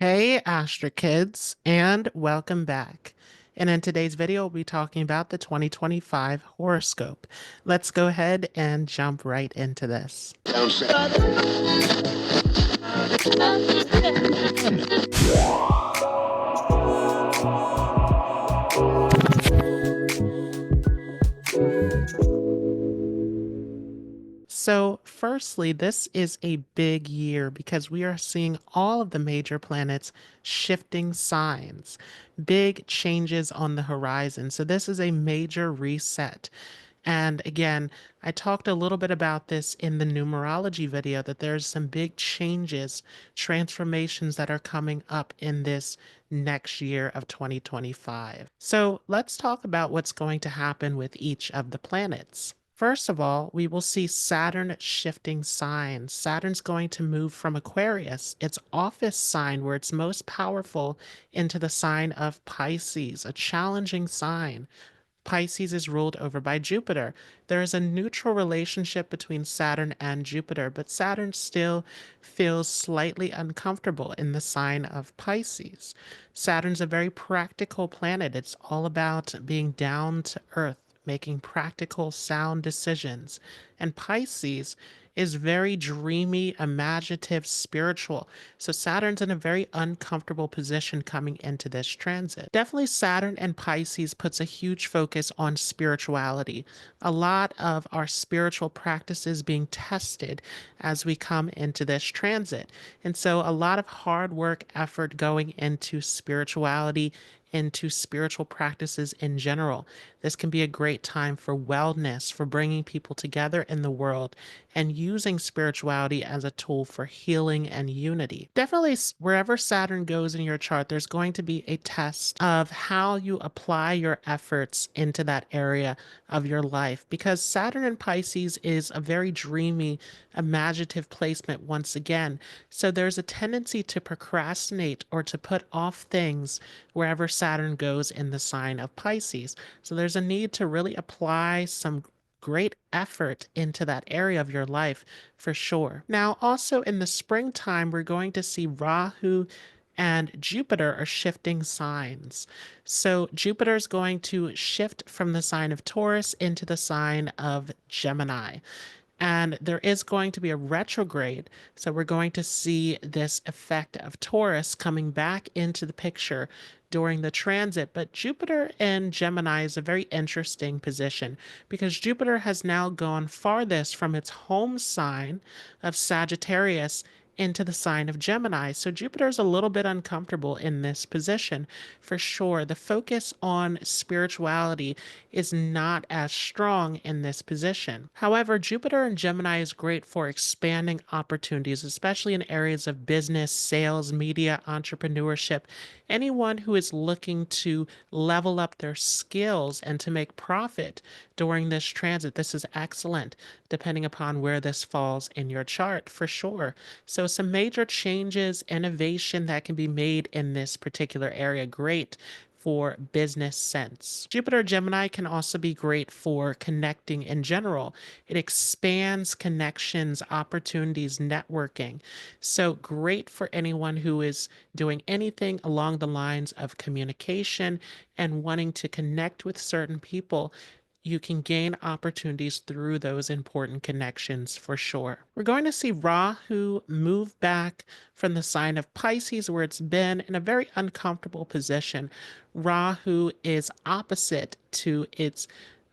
Hey, Astro Kids, and welcome back. And in today's video, we'll be talking about the 2025 horoscope. Let's go ahead and jump right into this. So, firstly, this is a big year because we are seeing all of the major planets shifting signs, big changes on the horizon. So, this is a major reset. And again, I talked a little bit about this in the numerology video that there's some big changes, transformations that are coming up in this next year of 2025. So let's talk about what's going to happen with each of the planets. First of all, we will see Saturn shifting signs. Saturn's going to move from Aquarius, its office sign where it's most powerful, into the sign of Pisces, a challenging sign. Pisces is ruled over by Jupiter. There is a neutral relationship between Saturn and Jupiter, but Saturn still feels slightly uncomfortable in the sign of Pisces. Saturn's a very practical planet. It's all about being down to earth, making practical, sound decisions. And Pisces is very dreamy, imaginative, spiritual. So Saturn's in a very uncomfortable position coming into this transit. Definitely Saturn and Pisces puts a huge focus on spirituality. A lot of our spiritual practices being tested as we come into this transit. And so a lot of hard work, effort going into spirituality, into spiritual practices in general. This can be a great time for wellness, for bringing people together in the world, and using spirituality as a tool for healing and unity. Definitely, wherever Saturn goes in your chart, there's going to be a test of how you apply your efforts into that area of your life because Saturn in Pisces is a very dreamy, imaginative placement once again. So there's a tendency to procrastinate or to put off things wherever Saturn goes in the sign of Pisces. So there's a need to really apply some great effort into that area of your life for sure. Now, also in the springtime, we're going to see Rahu and Jupiter are shifting signs. So Jupiter is going to shift from the sign of Taurus into the sign of Gemini. And there is going to be a retrograde. So we're going to see this effect of Taurus coming back into the picture during the transit. But Jupiter in Gemini is a very interesting position because Jupiter has now gone farthest from its home sign of Sagittarius into the sign of Gemini. So Jupiter is a little bit uncomfortable in this position for sure. The focus on spirituality is not as strong in this position. However, Jupiter in Gemini is great for expanding opportunities, especially in areas of business, sales, media, entrepreneurship. Anyone who is looking to level up their skills and to make profit during this transit, this is excellent, depending upon where this falls in your chart for sure. So some major changes, innovation that can be made in this particular area. Great for business sense. Jupiter Gemini can also be great for connecting in general. It expands connections, opportunities, networking. So great for anyone who is doing anything along the lines of communication and wanting to connect with certain people. You can gain opportunities through those important connections for sure. We're going to see Rahu move back from the sign of Pisces, where it's been in a very uncomfortable position. Rahu is opposite to its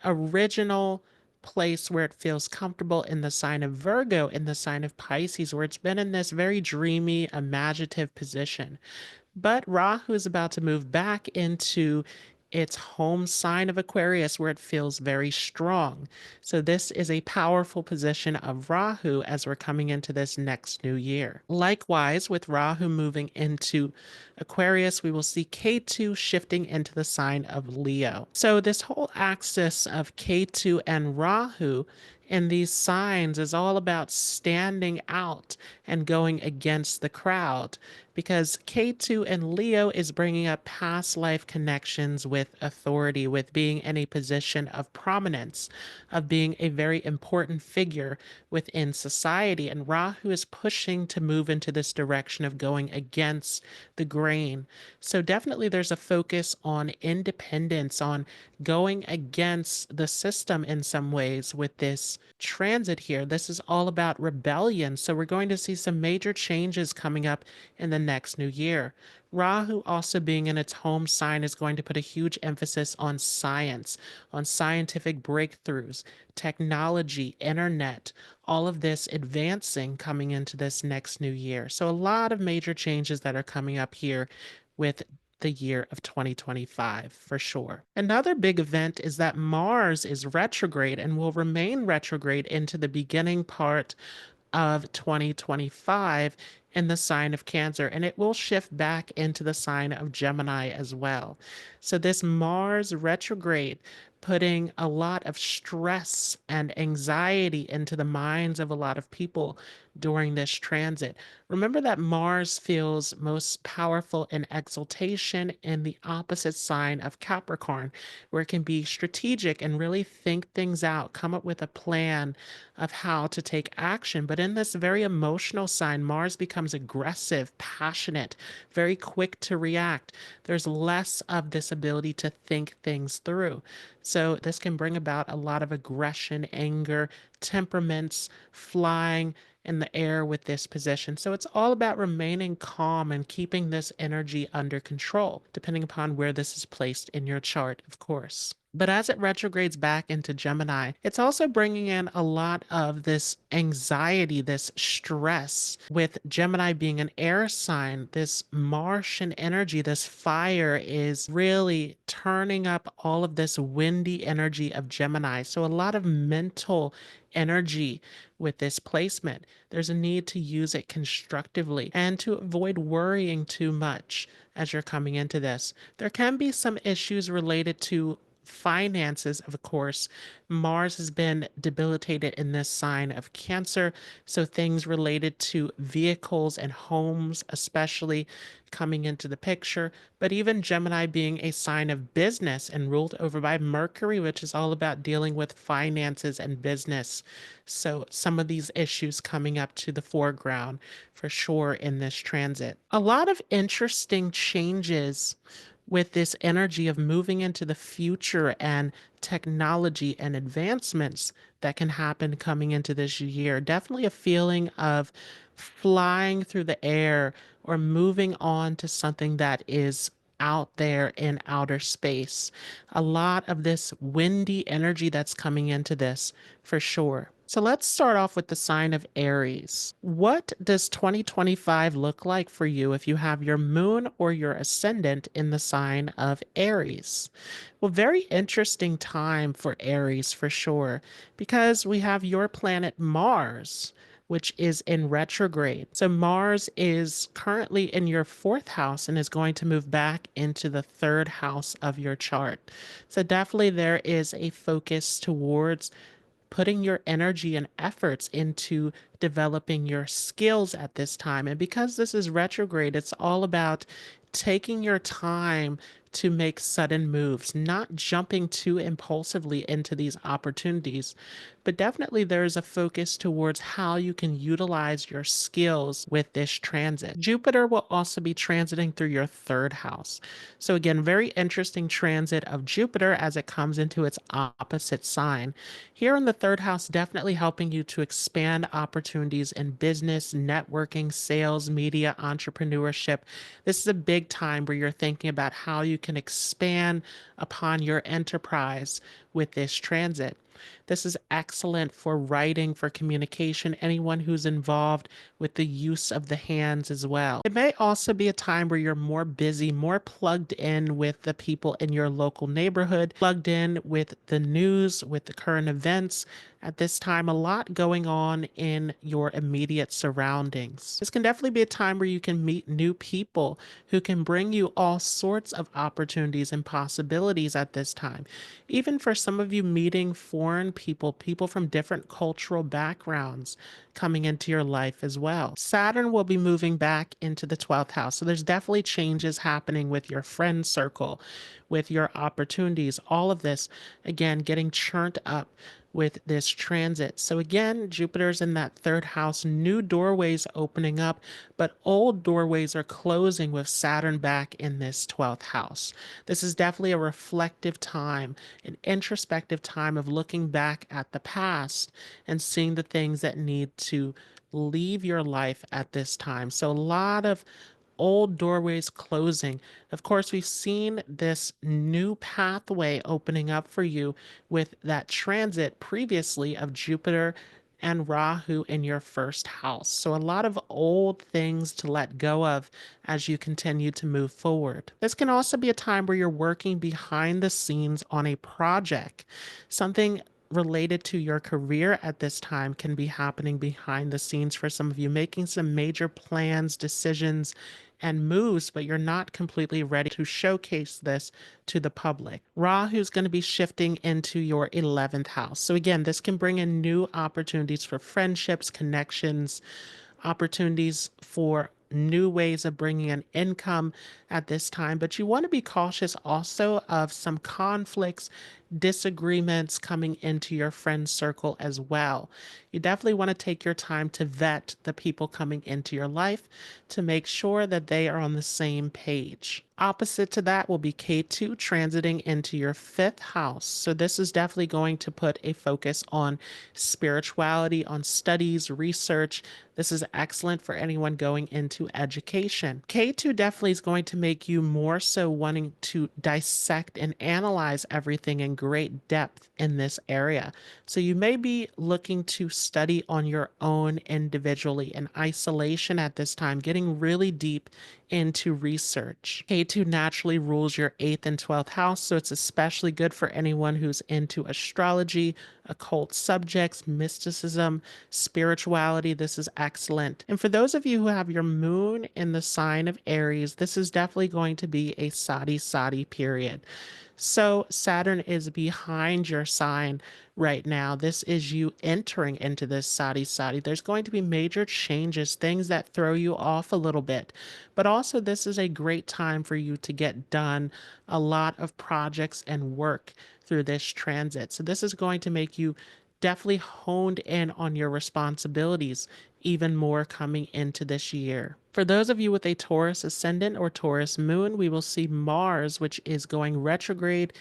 original place where it feels comfortable in the sign of Virgo, in the sign of Pisces, where it's been in this very dreamy, imaginative position. But Rahu is about to move back into its home sign of Aquarius, where it feels very strong. So, this is a powerful position of Rahu as we're coming into this next new year. Likewise, with Rahu moving into Aquarius, we will see K2 shifting into the sign of Leo. So, this whole axis of K2 and Rahu in these signs is all about standing out and going against the crowd. because K2 and Leo is bringing up past life connections with authority, with being in a position of prominence, of being a very important figure within society. And Rahu is pushing to move into this direction of going against the grain. So definitely there's a focus on independence, on going against the system in some ways with this transit here. This is all about rebellion. So we're going to see some major changes coming up in the next new year. Rahu also being in its home sign is going to put a huge emphasis on science, on scientific breakthroughs, technology, internet, all of this advancing coming into this next new year. So a lot of major changes that are coming up here with the year of 2025 for sure. Another big event is that Mars is retrograde and will remain retrograde into the beginning part of 2025 in the sign of Cancer, and it will shift back into the sign of Gemini as well. So, this Mars retrograde putting a lot of stress and anxiety into the minds of a lot of people during this transit. Remember that Mars feels most powerful in exaltation in the opposite sign of Capricorn, where it can be strategic and really think things out, come up with a plan of how to take action. But in this very emotional sign, Mars becomes aggressive, passionate, very quick to react. There's less of this ability to think things through. So this can bring about a lot of aggression, anger, temperaments flying in the air with this position. So it's all about remaining calm and keeping this energy under control, depending upon where this is placed in your chart, of course. But as it retrogrades back into Gemini, it's also bringing in a lot of this anxiety, this stress, with Gemini being an air sign. This Martian energy, this fire is really turning up all of this windy energy of Gemini. So a lot of mental energy with this placement. There's a need to use it constructively and to avoid worrying too much as you're coming into this. There can be some issues related to finances, of course. Mars has been debilitated in this sign of Cancer, so things related to vehicles and homes, especially coming into the picture. But even Gemini being a sign of business and ruled over by Mercury, which is all about dealing with finances and business. So some of these issues coming up to the foreground for sure in this transit. A lot of interesting changes with this energy of moving into the future and technology and advancements that can happen coming into this year. Definitely a feeling of flying through the air or moving on to something that is out there in outer space. A lot of this windy energy that's coming into this for sure. So let's start off with the sign of Aries. What does 2025 look like for you if you have your moon or your ascendant in the sign of Aries? Well, very interesting time for Aries for sure, because we have your planet Mars, which is in retrograde. So Mars is currently in your fourth house and is going to move back into the third house of your chart. So definitely there is a focus towards putting your energy and efforts into developing your skills at this time. And because this is retrograde, it's all about taking your time to make sudden moves, not jumping too impulsively into these opportunities. But definitely there's a focus towards how you can utilize your skills with this transit. Jupiter will also be transiting through your third house. So again, very interesting transit of Jupiter as it comes into its opposite sign. Here in the third house, definitely helping you to expand opportunities in business, networking, sales, media, entrepreneurship. This is a big time where you're thinking about how you can expand upon your enterprise with this transit. This is excellent for writing, for communication, anyone who's involved with the use of the hands as well. It may also be a time where you're more busy, more plugged in with the people in your local neighborhood, plugged in with the news, with the current events. At this time, a lot going on in your immediate surroundings. This can definitely be a time where you can meet new people who can bring you all sorts of opportunities and possibilities at this time. Even for some of you, meeting foreign people, people from different cultural backgrounds coming into your life as well. Saturn will be moving back into the 12th house. So there's definitely changes happening with your friend circle, with your opportunities, all of this, again, getting churned up with this transit. So again, Jupiter's in that third house, new doorways opening up, but old doorways are closing with Saturn back in this 12th house. This is definitely a reflective time, an introspective time of looking back at the past and seeing the things that need to leave your life at this time. So a lot of old doorways closing. Of course, we've seen this new pathway opening up for you with that transit previously of Jupiter and Rahu in your first house. So, a lot of old things to let go of as you continue to move forward. This can also be a time where you're working behind the scenes on a project. Something related to your career at this time can be happening behind the scenes for some of you, making some major plans, decisions, and moves, but you're not completely ready to showcase this to the public. Rahu's going to be shifting into your 11th house. So, again, this can bring in new opportunities for friendships, connections, opportunities for new ways of bringing in income at this time. But you want to be cautious also of some conflicts, disagreements coming into your friend circle as well. You definitely want to take your time to vet the people coming into your life to make sure that they are on the same page. Opposite to that will be K2 transiting into your fifth house. So this is definitely going to put a focus on spirituality, on studies, research. This is excellent for anyone going into education. K2 definitely is going to make you more so wanting to dissect and analyze everything in great depth in this area. So you may be looking to study on your own individually in isolation at this time, getting really deep into research. K2 naturally rules your 8th and 12th house, so it's especially good for anyone who's into astrology, occult subjects, mysticism, spirituality. This is excellent. And for those of you who have your moon in the sign of Aries, this is definitely going to be a sadi period. So Saturn is behind your sign right now. This is you entering into this sadi. There's going to be major changes, things that throw you off a little bit. But also, this is a great time for you to get done a lot of projects and work through this transit. So this is going to make you definitely honed in on your responsibilities even more coming into this year. For those of you with a Taurus ascendant or Taurus moon, we will see Mars, which is going retrograde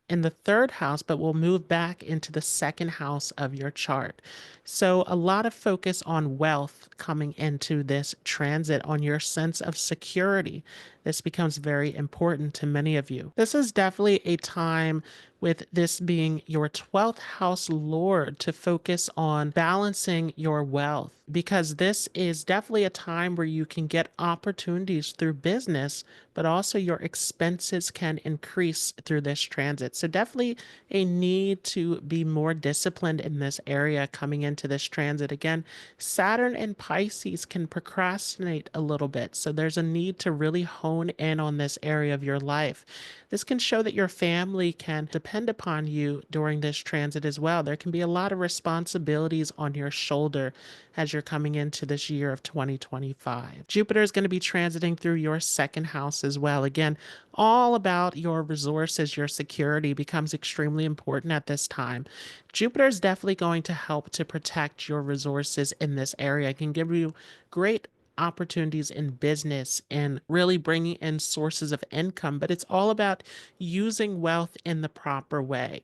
in the third house, but will move back into the second house of your chart. So, a lot of focus on wealth coming into this transit, on your sense of security. This becomes very important to many of you. This is definitely a time with this being your 12th house lord to focus on balancing your wealth, because this is definitely a time where you can get opportunities through business, but also your expenses can increase through this transit. So definitely a need to be more disciplined in this area coming into this transit. Again, Saturn and Pisces can procrastinate a little bit. So there's a need to really hone in on this area of your life. This can show that your family can depend upon you during this transit as well. There can be a lot of responsibilities on your shoulder as you're coming into this year of 2025. Jupiter is going to be transiting through your second house as well. Again, all about your resources, your security becomes extremely important at this time. Jupiter is definitely going to help to protect your resources in this area. It can give you great opportunities in business and really bringing in sources of income, but it's all about using wealth in the proper way,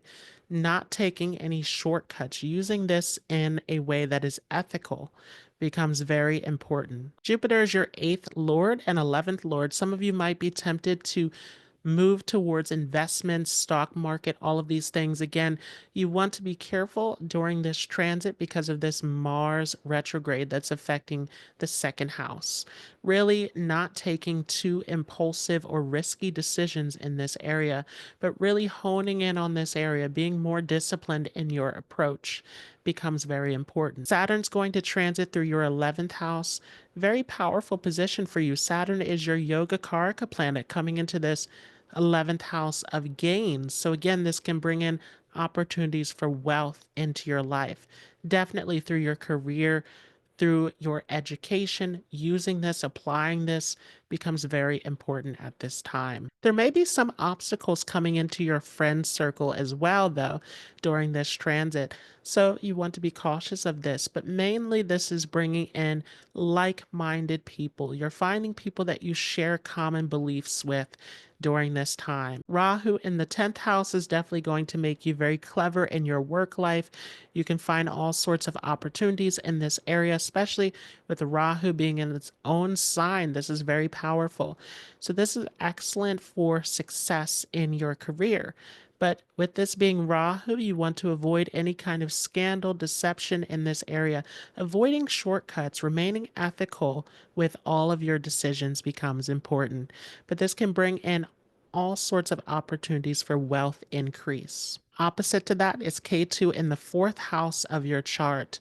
not taking any shortcuts, using this in a way that is ethical becomes very important. Jupiter is your 8th lord and 11th lord. Some of you might be tempted to move towards investments, stock market, all of these things. Again, you want to be careful during this transit because of this Mars retrograde that's affecting the second house. Really not taking too impulsive or risky decisions in this area, but really honing in on this area, being more disciplined in your approach becomes very important. Saturn's going to transit through your 11th house. Very powerful position for you. Saturn is your Yoga Karaka planet coming into this 11th house of gains. So again, this can bring in opportunities for wealth into your life, definitely through your career, through your education. Using this, applying this becomes very important at this time. There may be some obstacles coming into your friend circle as well, though, during this transit. So you want to be cautious of this, but mainly this is bringing in like-minded people. You're finding people that you share common beliefs with during this time. Rahu in the 10th house is definitely going to make you very clever in your work life. You can find all sorts of opportunities in this area, especially with Rahu being in its own sign. This is very powerful. So this is excellent for success in your career. But with this being Rahu, you want to avoid any kind of scandal, deception in this area. Avoiding shortcuts, remaining ethical with all of your decisions becomes important. But this can bring in all sorts of opportunities for wealth increase. Opposite to that is K2 in the 4th house of your chart.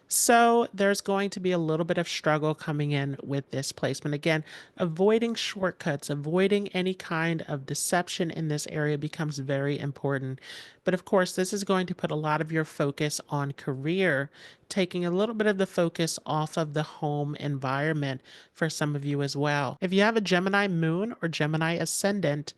So there's going to be a little bit of struggle coming in with this placement. Again, avoiding shortcuts, avoiding any kind of deception in this area becomes very important. But of course, this is going to put a lot of your focus on career, taking a little bit of the focus off of the home environment for some of you as well. If you have a Gemini moon or Gemini ascendant,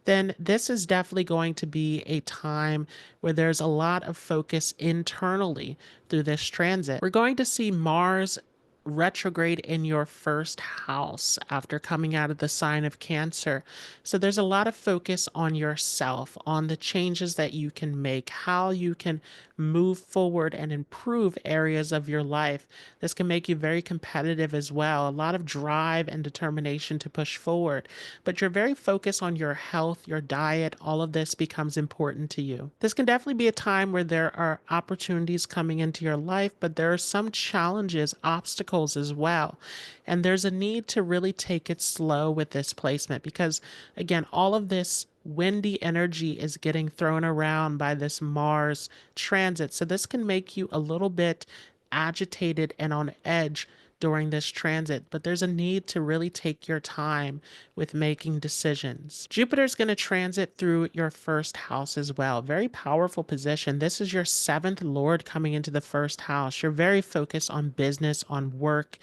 then this is definitely going to be a time where there's a lot of focus internally through this transit. We're going to see Mars retrograde in your first house after coming out of the sign of Cancer. So there's a lot of focus on yourself, on the changes that you can make, how you can move forward and improve areas of your life. This can make you very competitive as well, a lot of drive and determination to push forward. But you're very focused on your health, your diet, all of this becomes important to you. This can definitely be a time where there are opportunities coming into your life, but there are some challenges, obstacles as well. And there's a need to really take it slow with this placement because, again, all of this windy energy is getting thrown around by this Mars transit. So this can make you a little bit agitated and on edge during this transit, but there's a need to really take your time with making decisions. Jupiter's going to transit through your first house as well. Very powerful position. This is your 7th lord coming into the first house. You're very focused on business, on work,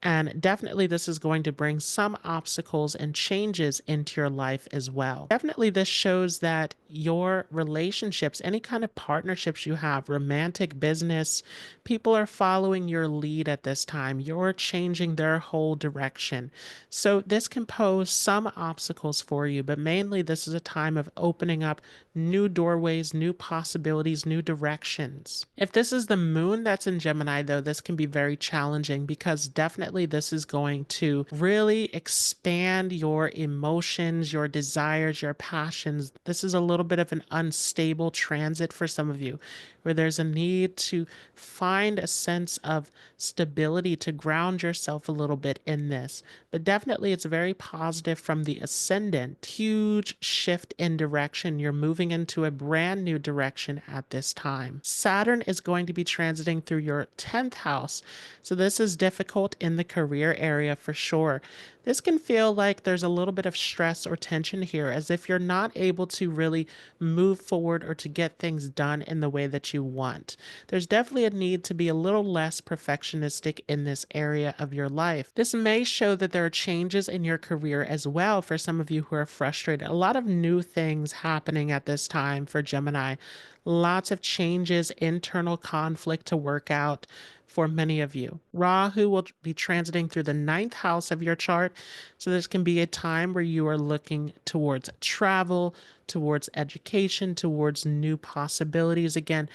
and definitely this is going to bring some obstacles and changes into your life as well. Definitely this shows that your relationships, any kind of partnerships you have, romantic, business, people are following your lead at this time. You're changing their whole direction. So this can pose some obstacles for you, but mainly this is a time of opening up new doorways, new possibilities, new directions. If this is the moon that's in Gemini, though, this can be very challenging because definitely this is going to really expand your emotions, your desires, your passions. This is a little bit of an unstable transit for some of you, where there's a need to find a sense of stability to ground yourself a little bit in this. But definitely it's very positive from the ascendant. Huge shift in direction. You're moving into a brand new direction at this time. Saturn is going to be transiting through your 10th house. So this is difficult in the career area for sure. This can feel like there's a little bit of stress or tension here, as if you're not able to really move forward or to get things done in the way that you want. There's definitely a need to be a little less perfectionistic in this area of your life. This may show that there are changes in your career as well for some of you who are frustrated. A lot of new things happening at this time for Gemini. Lots of changes, internal conflict to work out for many of you. Rahu will be transiting through the 9th house of your chart. So this can be a time where you are looking towards travel, towards education, towards new possibilities. Again,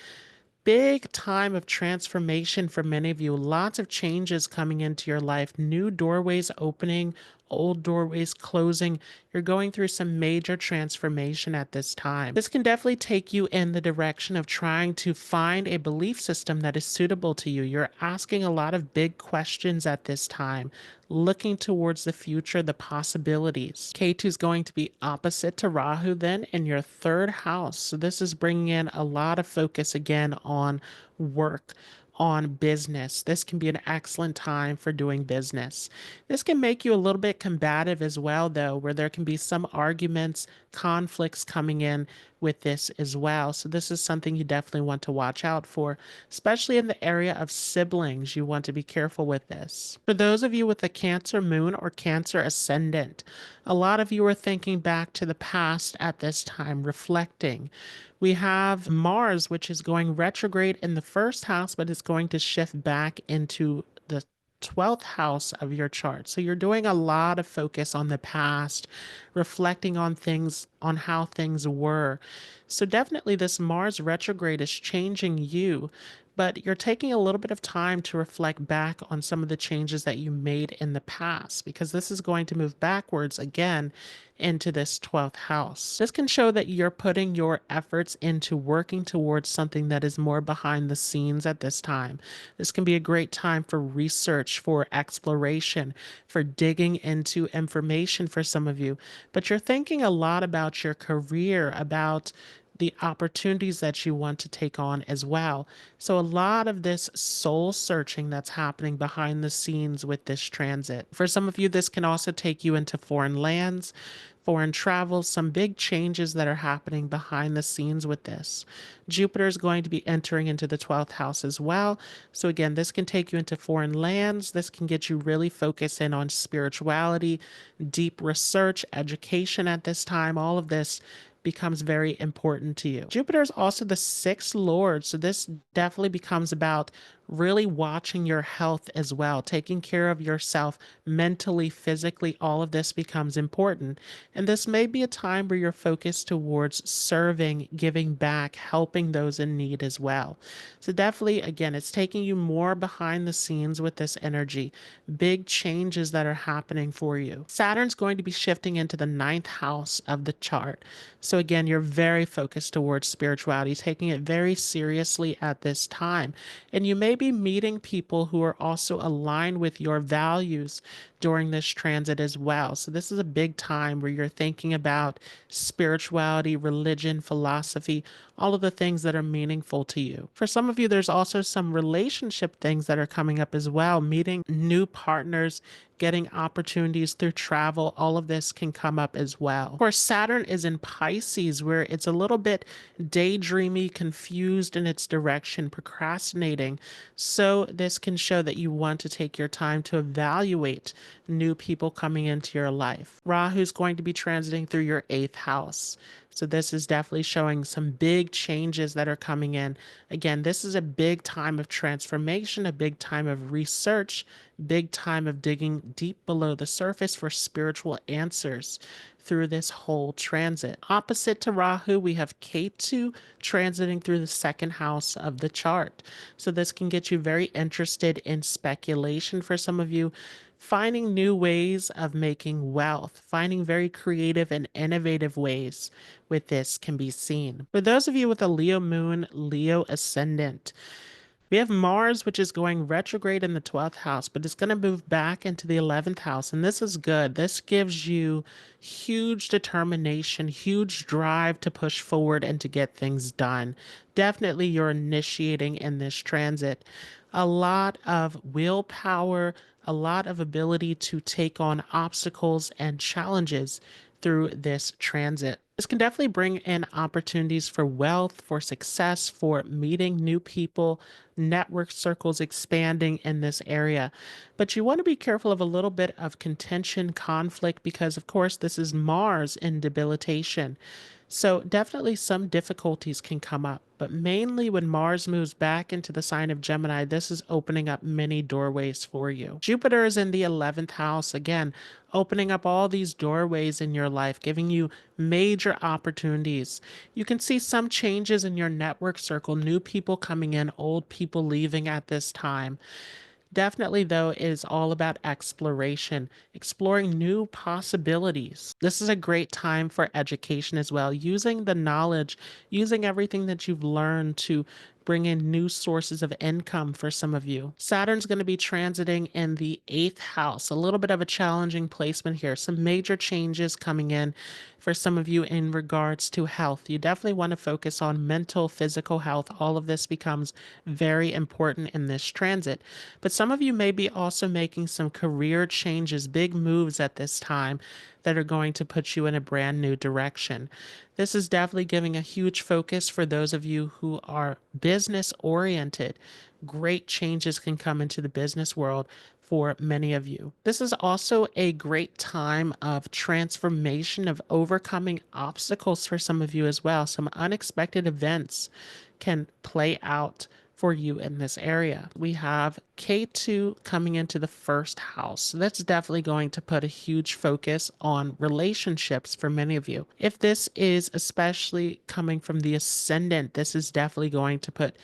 big time of transformation for many of you. Lots of changes coming into your life, new doorways opening, old doorways closing. You're going through some major transformation at this time. This can definitely take you in the direction of trying to find a belief system that is suitable to you. You're asking a lot of big questions at this time, looking towards the future, the possibilities. K2 is going to be opposite to Rahu then in your 3rd house. So this is bringing in a lot of focus again on work, on business. This can be an excellent time for doing business. This can make you a little bit combative as well, though, where there can be some arguments, conflicts coming in with this as well. So this is something you definitely want to watch out for, especially in the area of siblings. You want to be careful with this. For those of you with a Cancer moon or Cancer ascendant, a lot of you are thinking back to the past at this time, reflecting. We have Mars, which is going retrograde in the first house, but it's going to shift back into the 12th house of your chart. So you're doing a lot of focus on the past, reflecting on things, on how things were. So definitely this Mars retrograde is changing you, but you're taking a little bit of time to reflect back on some of the changes that you made in the past, because this is going to move backwards again into this 12th house. This can show that you're putting your efforts into working towards something that is more behind the scenes at this time. This can be a great time for research, for exploration, for digging into information for some of you. But you're thinking a lot about your career, about the opportunities that you want to take on as well. So a lot of this soul searching that's happening behind the scenes with this transit. For some of you, this can also take you into foreign lands, foreign travel, some big changes that are happening behind the scenes with this. Jupiter is going to be entering into the 12th house as well. So again, this can take you into foreign lands. This can get you really focused in on spirituality, deep research, education at this time. All of this becomes very important to you. Jupiter is also the sixth lord, so this definitely becomes about really watching your health as well, taking care of yourself mentally, physically. All of this becomes important. And this may be a time where you're focused towards serving, giving back, helping those in need as well. So definitely, again, it's taking you more behind the scenes with this energy, big changes that are happening for you. Saturn's going to be shifting into the ninth house of the chart. So again, you're very focused towards spirituality, taking it very seriously at this time. And you may be meeting people who are also aligned with your values during this transit as well. So this is a big time where you're thinking about spirituality, religion, philosophy, all of the things that are meaningful to you. For some of you, there's also some relationship things that are coming up as well, meeting new partners, getting opportunities through travel. All of this can come up as well. Of course, Saturn is in Pisces, where it's a little bit daydreamy, confused in its direction, procrastinating. So this can show that you want to take your time to evaluate new people coming into your life. Rahu's going to be transiting through your eighth house. So this is definitely showing some big changes that are coming in. Again, this is a big time of transformation, a big time of research, big time of digging deep below the surface for spiritual answers through this whole transit. Opposite to Rahu, we have Ketu transiting through the second house of the chart. So this can get you very interested in speculation for some of you, finding new ways of making wealth, finding very creative and innovative ways with this can be seen. For those of you with a Leo moon, Leo ascendant, we have Mars, which is going retrograde in the 12th house, but it's going to move back into the 11th house. And this is good. This gives you huge determination, huge drive to push forward and to get things done. Definitely you're initiating in this transit a lot of willpower, a lot of ability to take on obstacles and challenges through this transit. This can definitely bring in opportunities for wealth, for success, for meeting new people, network circles expanding in this area. But you want to be careful of a little bit of contention, conflict, because of course this is Mars in debilitation. So definitely some difficulties can come up, but mainly when Mars moves back into the sign of Gemini, this is opening up many doorways for you. Jupiter is in the 11th house, again, opening up all these doorways in your life, giving you major opportunities. You can see some changes in your network circle, new people coming in, old people leaving at this time. Definitely, though, it is all about exploration, exploring new possibilities. This is a great time for education as well, using the knowledge, using everything that you've learned to bring in new sources of income for some of you. Saturn's going to be transiting in the eighth house, a little bit of a challenging placement here, some major changes coming in. for some of you in regards to health. You definitely want to focus on mental, physical health. All of this becomes very important in this transit. But some of you may be also making some career changes, big moves at this time that are going to put you in a brand new direction. This is definitely giving a huge focus for those of you who are business oriented. Great changes can come into the business world for many of you. This is also a great time of transformation, of overcoming obstacles for some of you as well. Some unexpected events can play out for you in this area. We have K2 coming into the first house. So that's definitely going to put a huge focus on relationships for many of you. If this is especially coming from the ascendant, this is definitely going to put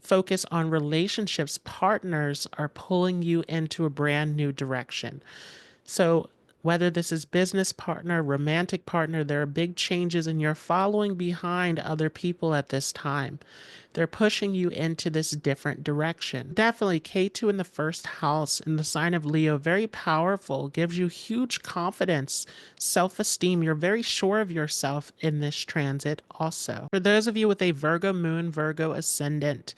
focus on relationships. Partners are pulling you into a brand new direction. So, whether this is business partner, romantic partner, there are big changes and you're following behind other people at this time. They're pushing you into this different direction. Definitely K2 in the first house in the sign of Leo, very powerful, gives you huge confidence, self-esteem. You're very sure of yourself in this transit also. For those of you with a Virgo moon, Virgo ascendant,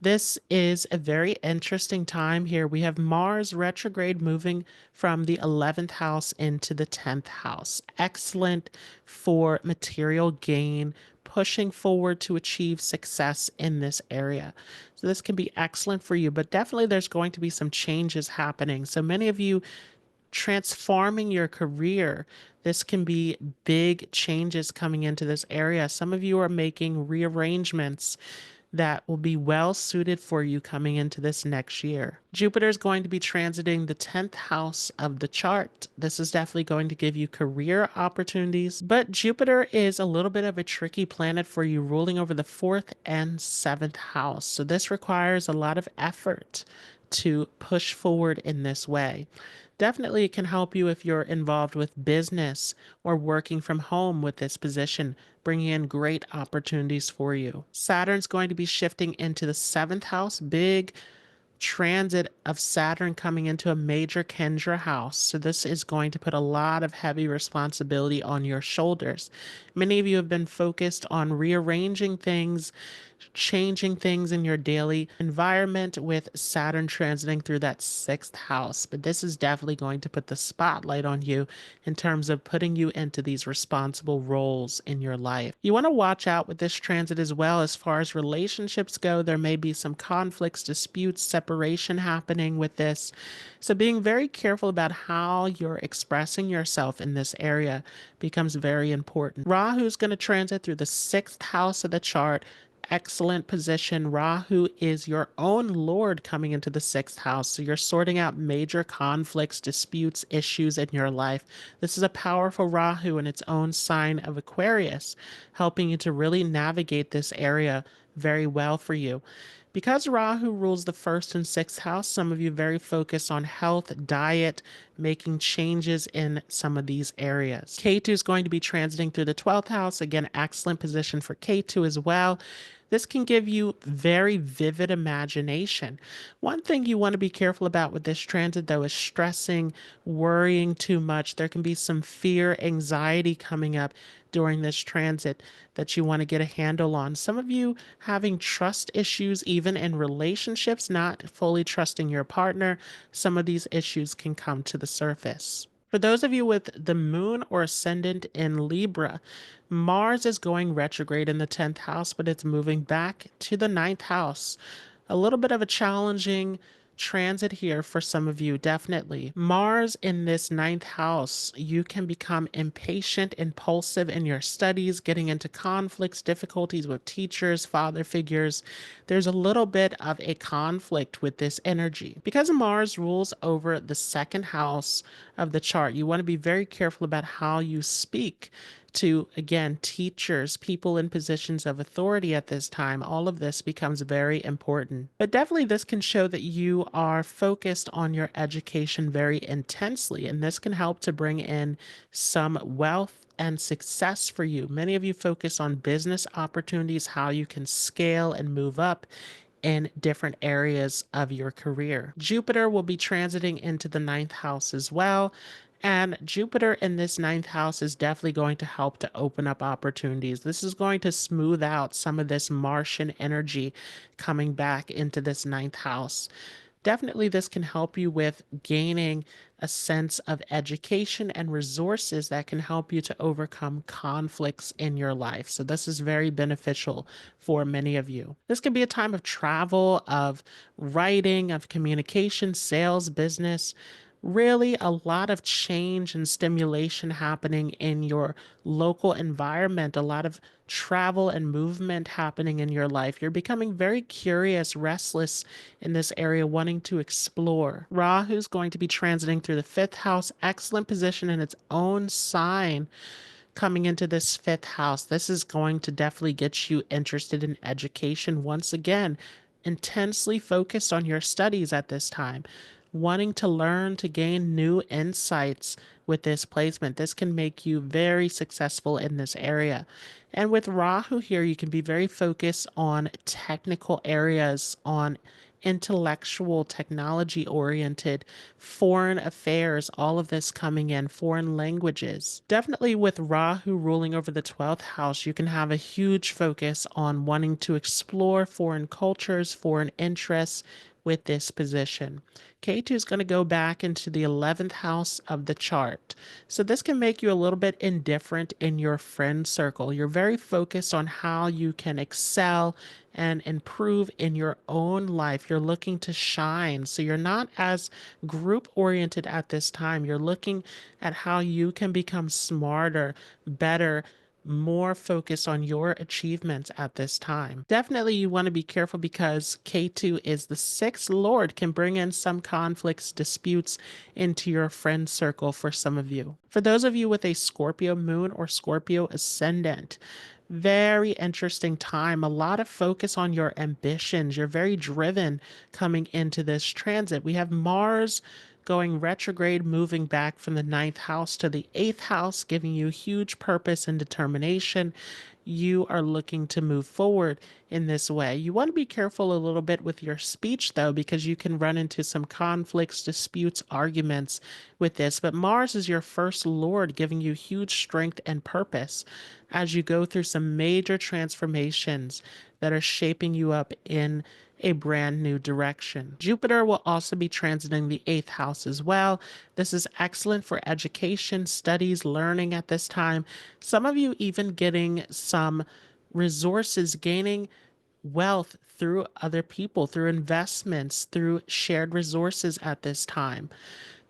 this is a very interesting time here. We have Mars retrograde moving from the 11th house into the 10th house. Excellent for material gain, pushing forward to achieve success in this area. So this can be excellent for you, but definitely there's going to be some changes happening. So many of you transforming your career. This can be big changes coming into this area. Some of you are making rearrangements that will be well suited for you coming into this next year. Jupiter is going to be transiting the 10th house of the chart. This is definitely going to give you career opportunities, but Jupiter is a little bit of a tricky planet for you, ruling over the 4th and 7th house. So this requires a lot of effort to push forward in this way. Definitely, it can help you if you're involved with business or working from home with this position, bringing in great opportunities for you. Saturn's going to be shifting into the 7th house, big transit of Saturn coming into a major Kendra house. So this is going to put a lot of heavy responsibility on your shoulders. Many of you have been focused on rearranging things, changing things in your daily environment with Saturn transiting through that 6th house. But this is definitely going to put the spotlight on you in terms of putting you into these responsible roles in your life. You want to watch out with this transit as well as far as relationships go. There may be some conflicts, disputes, separation happening with this. So being very careful about how you're expressing yourself in this area becomes very important. Rahu is going to transit through the 6th house of the chart. Excellent position. Rahu is your own lord coming into the 6th house. So you're sorting out major conflicts, disputes, issues in your life. This is a powerful Rahu in its own sign of Aquarius, helping you to really navigate this area very well for you. Because Rahu rules the 1st and 6th house, some of you very focused on health, diet, making changes in some of these areas. K2 is going to be transiting through the 12th house. Again, excellent position for K2 as well. This can give you very vivid imagination. One thing you want to be careful about with this transit, though, is stressing, worrying too much. There can be some fear, anxiety coming up during this transit that you want to get a handle on. Some of you having trust issues, even in relationships, not fully trusting your partner. Some of these issues can come to the surface. For those of you with the moon or ascendant in Libra, Mars is going retrograde in the 10th house, but it's moving back to the 9th house. A little bit of a challenging transit here for some of you, definitely. Mars in this 9th house, you can become impatient, impulsive in your studies, getting into conflicts, difficulties with teachers, father figures. There's a little bit of a conflict with this energy. Because Mars rules over the 2nd house of the chart, you want to be very careful about how you speak to, again, teachers, people in positions of authority at this time. All of this becomes very important. But definitely this can show that you are focused on your education very intensely, and this can help to bring in some wealth and success for you. Many of you focus on business opportunities, how you can scale and move up in different areas of your career. Jupiter will be transiting into the 9th house as well. And Jupiter in this ninth house is definitely going to help to open up opportunities. This is going to smooth out some of this Martian energy coming back into this ninth house. Definitely, this can help you with gaining a sense of education and resources that can help you to overcome conflicts in your life. So, this is very beneficial for many of you. This can be a time of travel, of writing, of communication, sales, business. Really, a lot of change and stimulation happening in your local environment, a lot of travel and movement happening in your life. You're becoming very curious, restless in this area, wanting to explore. Rahu's going to be transiting through the fifth house, excellent position in its own sign coming into this fifth house. This is going to definitely get you interested in education once again, intensely focused on your studies at this time, wanting to learn to gain new insights with this placement. This can make you very successful in this area. And with Rahu here, you can be very focused on technical areas, on intellectual, technology oriented, foreign affairs, all of this coming in, foreign languages. Definitely with Rahu ruling over the 12th house, you can have a huge focus on wanting to explore foreign cultures, foreign interests with this position. K2 is going to go back into the 11th house of the chart. So this can make you a little bit indifferent in your friend circle. You're very focused on how you can excel and improve in your own life. You're looking to shine. So you're not as group oriented at this time. You're looking at how you can become smarter, better, more focused on your achievements at this time. Definitely, you want to be careful because K2 is the sixth lord, can bring in some conflicts, disputes into your friend circle for some of you. For those of you with a Scorpio moon or Scorpio ascendant, very interesting time. A lot of focus on your ambitions. You're very driven coming into this transit. We have Mars going retrograde, moving back from the ninth house to the eighth house, giving you huge purpose and determination. You are looking to move forward in this way. You want to be careful a little bit with your speech, though, because you can run into some conflicts, disputes, arguments with this. But Mars is your first lord, giving you huge strength and purpose as you go through some major transformations that are shaping you up in a brand new direction. Jupiter will also be transiting the eighth house as well. This is excellent for education, studies, learning at this time. Some of you even getting some resources, gaining wealth through other people, through investments, through shared resources at this time.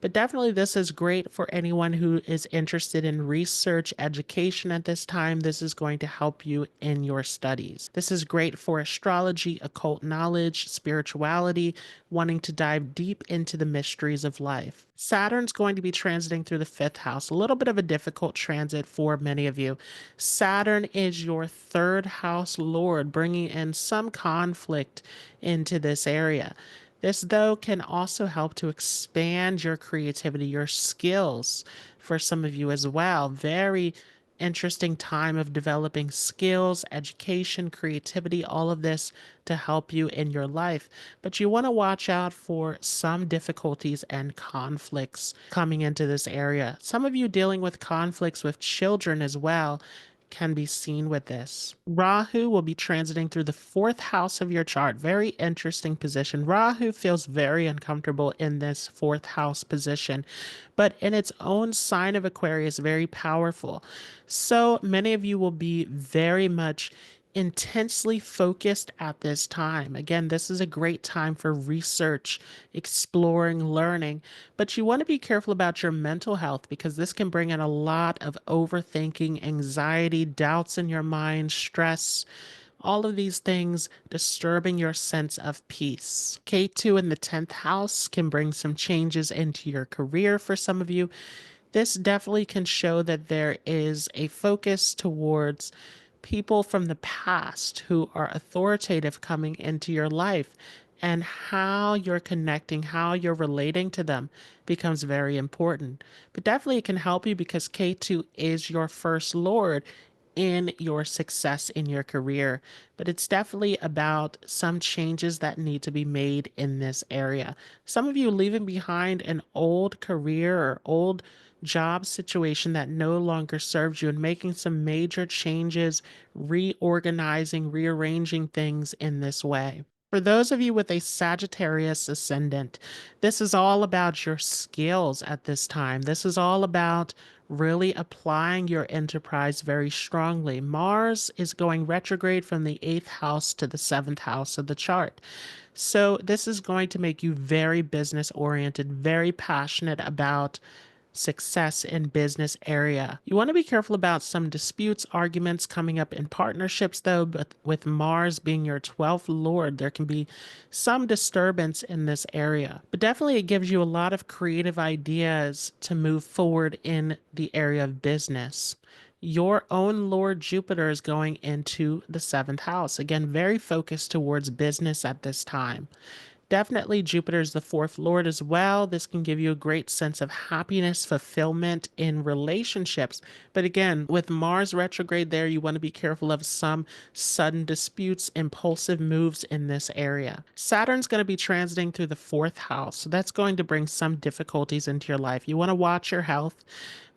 But definitely, this is great for anyone who is interested in research, education at this time. This is going to help you in your studies. This is great for astrology, occult knowledge, spirituality, wanting to dive deep into the mysteries of life. Saturn's going to be transiting through the fifth house, a little bit of a difficult transit for many of you. Saturn is your third house lord, bringing in some conflict into this area. This, though, can also help to expand your creativity, your skills for some of you as well. Very interesting time of developing skills, education, creativity, all of this to help you in your life. But you want to watch out for some difficulties and conflicts coming into this area. Some of you dealing with conflicts with children as well can be seen with this. Rahu will be transiting through the fourth house of your chart. Very interesting position. Rahu feels very uncomfortable in this fourth house position, but in its own sign of Aquarius, very powerful. So many of you will be very much intensely focused at this time. Again, this is a great time for research, exploring, learning, but you want to be careful about your mental health because this can bring in a lot of overthinking, anxiety, doubts in your mind, stress. All of these things disturbing your sense of peace. K2 in the 10th house can bring some changes into your career for some of you. This definitely can show that there is a focus towards people from the past who are authoritative coming into your life, and how you're connecting, how you're relating to them becomes very important. But definitely it can help you because K2 is your first lord in your success in your career. But it's definitely about some changes that need to be made in this area. Some of you leaving behind an old career or old job situation that no longer serves you and making some major changes, reorganizing, rearranging things in this way. For those of you with a Sagittarius ascendant, this is all about your skills at this time. This is all about really applying your enterprise very strongly. Mars is going retrograde from the 8th house to the 7th house of the chart. So, this is going to make you very business oriented, very passionate about success in business area. You want to be careful about some disputes, arguments coming up in partnerships though, but with Mars being your 12th lord, there can be some disturbance in this area. But definitely it gives you a lot of creative ideas to move forward in the area of business. Your own Lord Jupiter is going into the 7th house. Again, very focused towards business at this time. Definitely, Jupiter is the 4th lord as well. This can give you a great sense of happiness, fulfillment in relationships. But again, with Mars retrograde there, you want to be careful of some sudden disputes, impulsive moves in this area. Saturn's going to be transiting through the 4th house. So that's going to bring some difficulties into your life. You want to watch your health.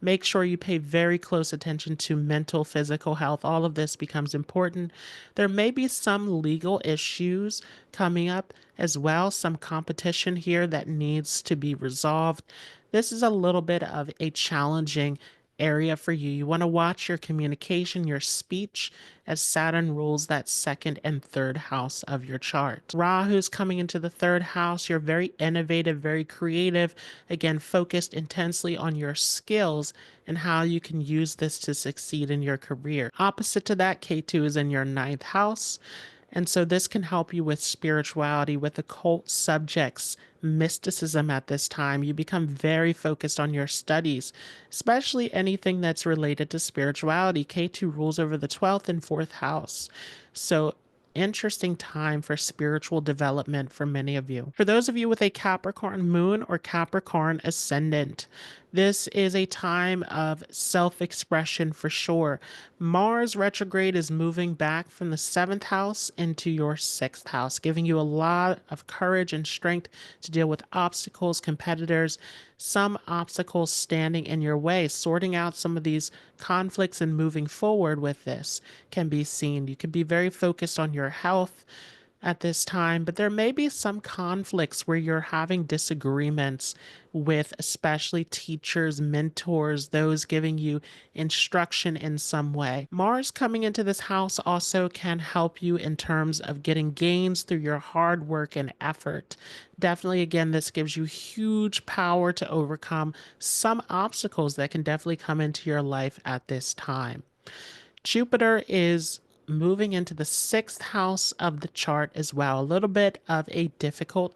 Make sure you pay very close attention to mental, physical health. All of this becomes important. There may be some legal issues coming up as well, some competition here that needs to be resolved. This is a little bit of a challenging area for you. You want to watch your communication, your speech, as Saturn rules that 2nd and 3rd house of your chart. Rahu's coming into the 3rd house. You're very innovative, very creative, again, focused intensely on your skills and how you can use this to succeed in your career. Opposite to that, K2 is in your 9th house. And so this can help you with spirituality, with occult subjects, mysticism at this time. You become very focused on your studies, especially anything that's related to spirituality. K2 rules over the 12th and 4th house. So interesting time for spiritual development for many of you. For those of you with a Capricorn moon or Capricorn ascendant, this is a time of self expression for sure. Mars retrograde is moving back from the 7th house into your 6th house, giving you a lot of courage and strength to deal with obstacles, competitors, some obstacles standing in your way. Sorting out some of these conflicts and moving forward with this can be seen. You can be very focused on your health at this time, but there may be some conflicts where you're having disagreements with especially teachers, mentors, those giving you instruction in some way. Mars coming into this house also can help you in terms of getting gains through your hard work and effort. Definitely, again, this gives you huge power to overcome some obstacles that can definitely come into your life at this time. Jupiter is moving into the 6th house of the chart as well. A little bit of a difficult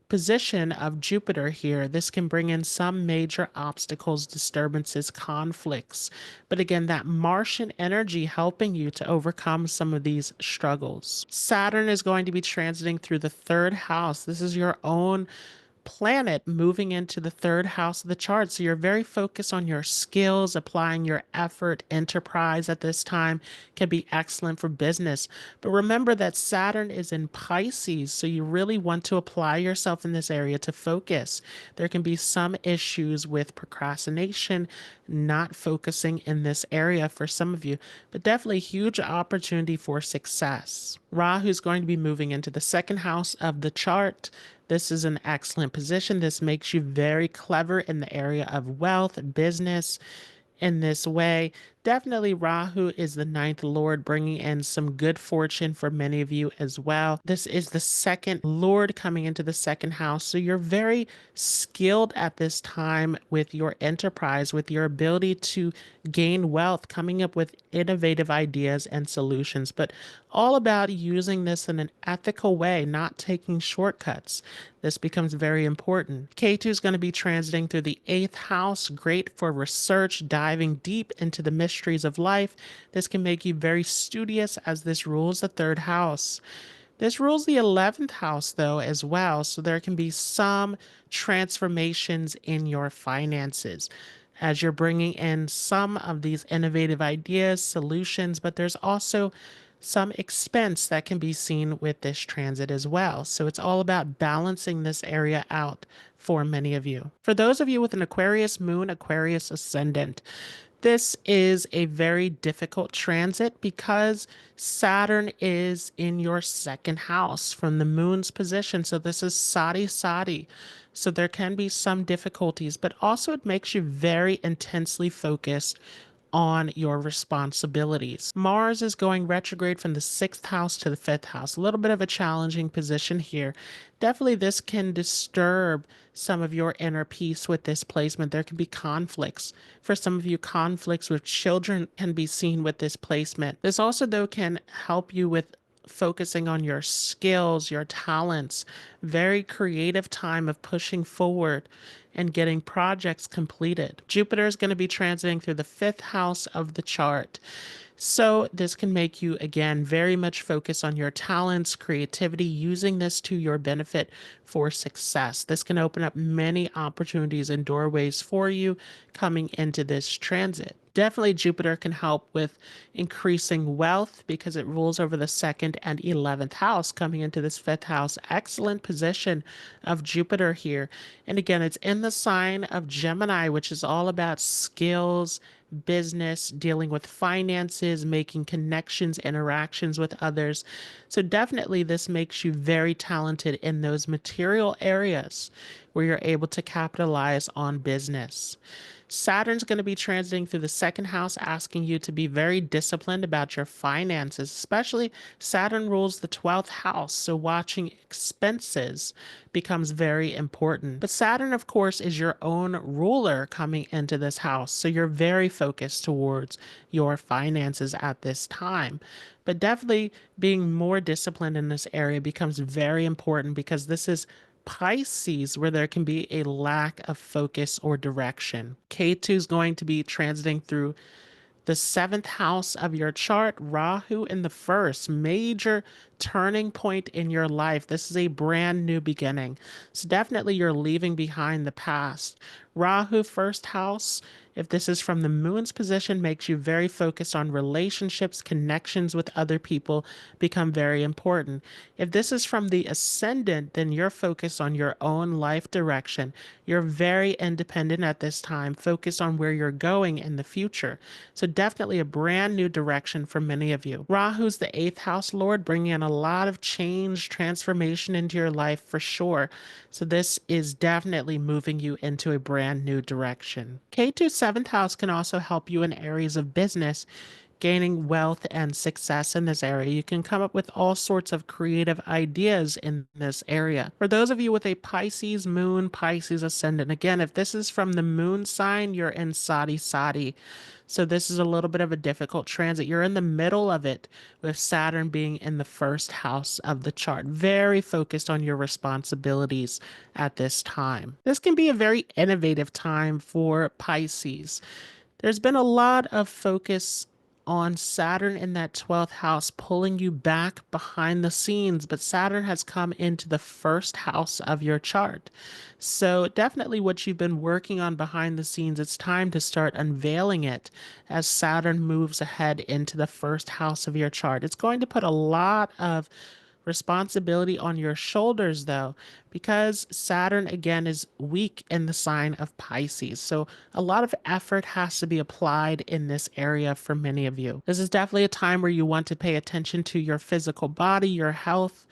position of Jupiter here. This can bring in some major obstacles, disturbances, conflicts. But again, that Martian energy helping you to overcome some of these struggles. Saturn is going to be transiting through the 3rd house. This is your own planet moving into the 3rd house of the chart. So you're very focused on your skills, applying your effort, enterprise at this time can be excellent for business. But remember that Saturn is in Pisces, so you really want to apply yourself in this area to focus. There can be some issues with procrastination, not focusing in this area for some of you, but definitely huge opportunity for success. Rahu is going to be moving into the 2nd house of the chart. This is an excellent position. This makes you very clever in the area of wealth, business, in this way. Definitely, Rahu is the 9th lord, bringing in some good fortune for many of you as well. This is the 2nd lord coming into the 2nd house. So you're very skilled at this time with your enterprise, with your ability to gain wealth, coming up with innovative ideas and solutions, but all about using this in an ethical way, not taking shortcuts. This becomes very important. K2 is going to be transiting through the 8th house, great for research, diving deep into the mysteries of life. This can make you very studious as this rules the 3rd house. This rules the 11th house, though, as well, so there can be some transformations in your finances as you're bringing in some of these innovative ideas, solutions, but there's also some expense that can be seen with this transit as well. So it's all about balancing this area out for many of you. For those of you with an Aquarius moon, Aquarius ascendant, this is a very difficult transit because Saturn is in your second house from the moon's position. So this is Sadi Sadi. So there can be some difficulties, but also it makes you very intensely focused on your responsibilities. Mars is going retrograde from the sixth house to the fifth house. A little bit of a challenging position here. Definitely, this can disturb some of your inner peace with this placement. There can be conflicts. For some of you, conflicts with children can be seen with this placement. This also, though, can help you with focusing on your skills, your talents, very creative time of pushing forward and getting projects completed. Jupiter is going to be transiting through the fifth house of the chart. So this can make you, again, very much focus on your talents, creativity, using this to your benefit for success. This can open up many opportunities and doorways for you coming into this transit. Definitely Jupiter can help with increasing wealth because it rules over the second and 11th house coming into this fifth house. Excellent position of Jupiter here. And again, it's in the sign of Gemini, which is all about skills, business, dealing with finances, making connections, interactions with others. So definitely this makes you very talented in those material areas where you're able to capitalize on business. Saturn's going to be transiting through the second house, asking you to be very disciplined about your finances, especially Saturn rules the 12th house. So watching expenses becomes very important. But Saturn, of course, is your own ruler coming into this house. So you're very focused towards your finances at this time. But definitely being more disciplined in this area becomes very important because this is Pisces, where there can be a lack of focus or direction. K2 is going to be transiting through the seventh house of your chart, Rahu in the first, major turning point in your life. This is a brand new beginning. So definitely you're leaving behind the past. Rahu, first house, if this is from the moon's position, makes you very focused on relationships, connections with other people become very important. If this is from the ascendant, then you're focused on your own life direction. You're very independent at this time, focused on where you're going in the future. So definitely a brand new direction for many of you. Rahu's the eighth house lord, bringing in a lot of change, transformation into your life for sure. So this is definitely moving you into a brand new direction. K2 seventh house can also help you in areas of business, gaining wealth and success in this area. You can come up with all sorts of creative ideas in this area. For those of you with a Pisces moon, Pisces ascendant, again, if this is from the moon sign, you're in Sadi Sadi. So this is a little bit of a difficult transit. You're in the middle of it with Saturn being in the first house of the chart. Very focused on your responsibilities at this time. This can be a very innovative time for Pisces. There's been a lot of focus on Saturn in that 12th house, pulling you back behind the scenes, but Saturn has come into the first house of your chart. So, definitely what you've been working on behind the scenes, it's time to start unveiling it as Saturn moves ahead into the first house of your chart. It's going to put a lot of responsibility on your shoulders, though, because Saturn again is weak in the sign of Pisces. So a lot of effort has to be applied in this area for many of you. This is definitely a time where you want to pay attention to your physical body, your health.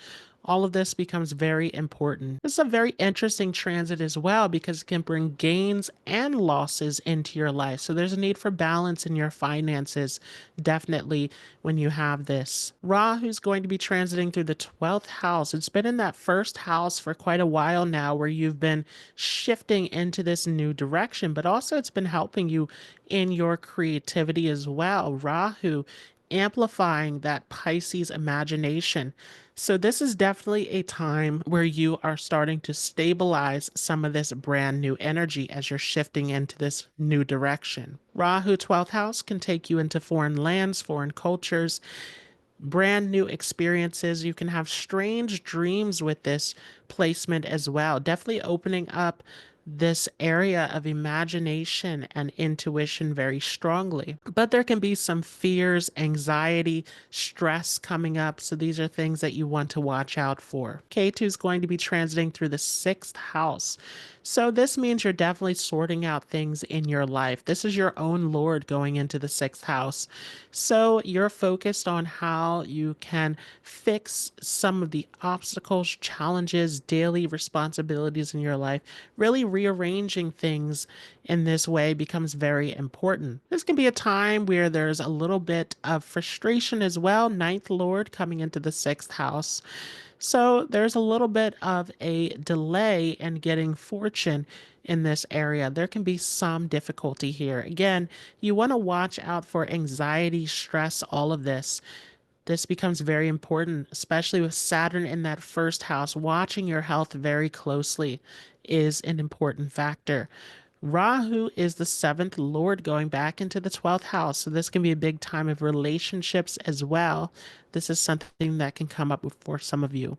All of this becomes very important. This is a very interesting transit as well because it can bring gains and losses into your life. So there's a need for balance in your finances, definitely, when you have this. Rahu's going to be transiting through the 12th house. It's been in that first house for quite a while now where you've been shifting into this new direction, but also it's been helping you in your creativity as well. Rahu amplifying that Pisces imagination. So this is definitely a time where you are starting to stabilize some of this brand new energy as you're shifting into this new direction. Rahu 12th house can take you into foreign lands, foreign cultures, brand new experiences. You can have strange dreams with this placement as well. Definitely opening up this area of imagination and intuition very strongly. But there can be some fears, anxiety, stress coming up. So these are things that you want to watch out for. K2 is going to be transiting through the sixth house. So this means you're definitely sorting out things in your life. This is your own Lord going into the sixth house. So you're focused on how you can fix some of the obstacles, challenges, daily responsibilities in your life. Really rearranging things in this way becomes very important. This can be a time where there's a little bit of frustration as well. Ninth Lord coming into the sixth house. So there's a little bit of a delay in getting fortune in this area. There can be some difficulty here. Again, you want to watch out for anxiety, stress, all of this. This becomes very important, especially with Saturn in that first house. Watching your health very closely is an important factor. Rahu is the seventh lord going back into the 12th house. So this can be a big time of relationships as well. This is something that can come up for some of you.